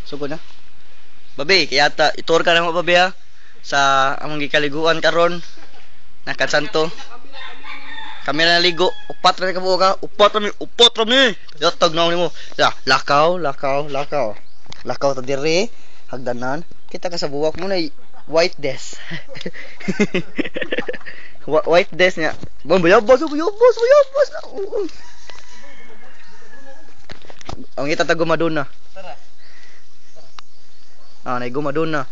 Sugod na. Babi, kaya itur ka na mo babi ha. Sa among gikaliguan karon. Nakasanto. Kami na ligo. Upat ra ka buo ka. Upat ra mi. Yotog na nimo. Ya, lakaw. Lakaw ta diri. Hagdanan. Kita ka sa buwak mo na white desk. White desk niya. Bayabas na. Ang kita ta gumaduna. Tara. Ah, na gumaduna.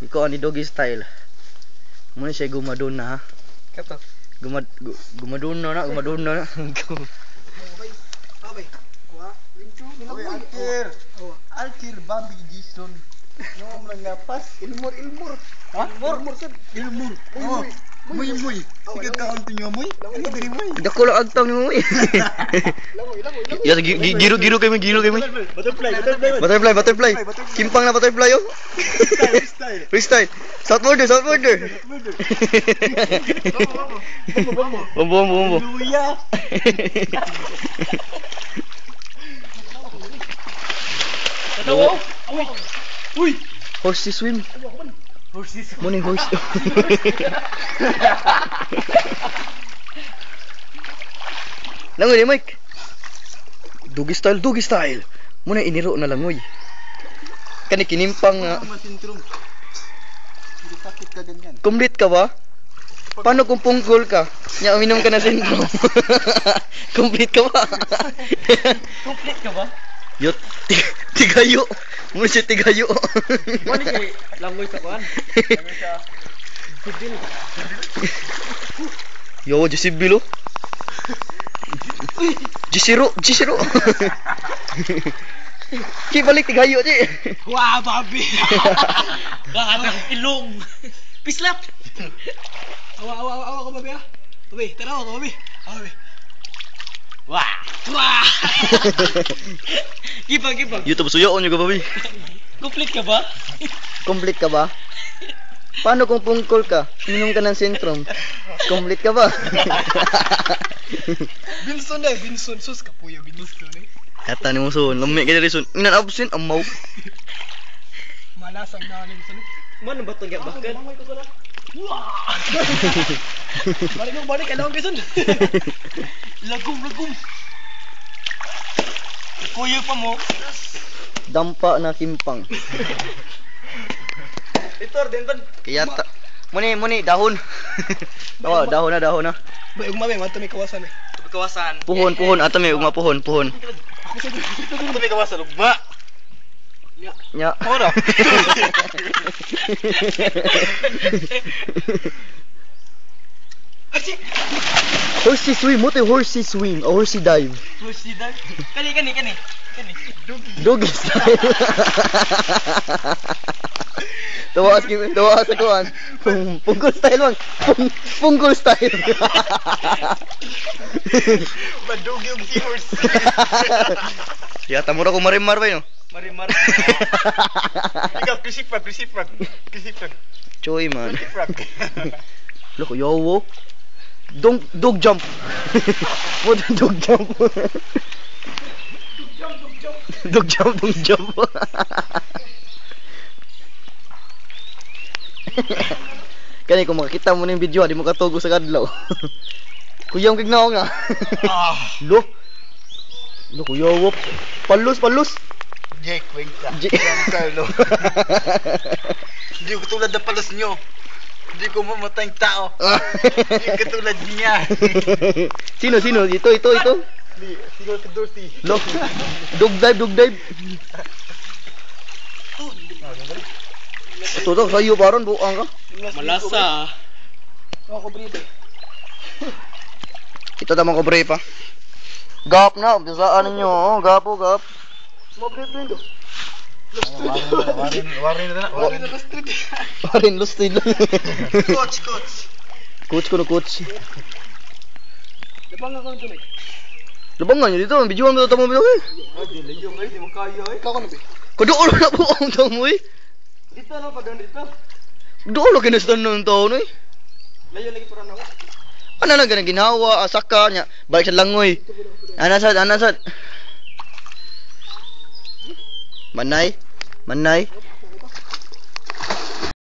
Iko ani doggy style. Muna siya gumaduna ha. Kato. Gumaduna na. Abay. Wa, wincho, Alkir. Alkir babi Jason. No man ngapas. Ilmur. Ha? Ilmur sad. Ilmur. Oh. Muy. Sige ka unti nyo muy. Ano diri muy? Dako lang agtaw ni mo. Langoy. Ya giro kay mo. Butterfly. Kimpang na butterfly oh. Freestyle. Southboarder. Bombo. Luya. Katawo. Uy. Horsey swim. Morning horse. Langoy ni Mike. Doggy style. Muna iniro na langoy. Kani kinimpang nga. Matintrum. Hindi sakit ka ganyan. Complete ka ba? Paano kung punggol ka? Nya uminom ka na syndrome. Complete ka ba? Complete ka ba? Yo, tigayo. Muna siya tigayo. Wala kay langoy sa kuan. Langoy sa sibil. Yo, Jisibilo. Jisiro. Balik tigayo di. Wah, babi. Bakit ilong. Pislap. Awa ko babi ah. Babi, tara ko babi. Babi. Wah. Gipang. YouTube suyo on juga babi. Complete ka ba? Paano kung pungkol ka? Uminom ka ng syndrome. Complete ka ba? Binson sus kapuyo Binson eh. Kata ni musun, lemik ka diri sun. Inan absent amaw. Malasang na ni Binson. Mana ba to gak bakal? Wah. Balik ka lang Binson. Lagum. Kuya pa mo. Dampa na kimpang. Ito Denton. Kaya ta. Muni dahon. Dahon na. Ba ugma may manto may kawasan eh. Kawasan. Puhon ato may ugma puhon. Ito may kawasan ugma. Nya. Ora. Achi. Horsey swim, what a horsey swim, a horsey dive. Horsey dive. Kani. Doggy style. Tawa sa kuan. Punggol style man. Punggol style. Madugi og horse. Yata mura ko marimar ba yun? Marimar. Ikaw kisipag. Choy man. Loko yowo. Dog jump. What dog jump? Dog jump. Kani kung makakita mo ng video, di mo katugo sa kadlaw. Kuyang kignaw nga. Lo kuya wop. Palus. Jake Wengka. Carlo. Hindi ko tulad na palas nyo. Hindi ko mamatay ang tao. Hindi katulad niya. Sino? Ito. Siguro ka Dorothy. Lo. Dog dive. Ito sayo paron buang ka. Malasa. Ako bride. Ito tamang kobre pa. Gap na, bisaan ninyo. Gap. Mo bride do. Warin na. Parin lustin. Coach. Coach. Dabang ako dun eh. Lubangan nyo dito, videoan mo ito mo bilang eh. Di mo kaya eh. Ikaw ko na ba? Kadoon na po ang tao mo eh. Dito na pag dito. Doon lang kinastan ng tao no eh. Layo lagi para na ako. Ano na ganang ginawa, asaka niya, balik sa langoy. Anasad. Manay. Manay.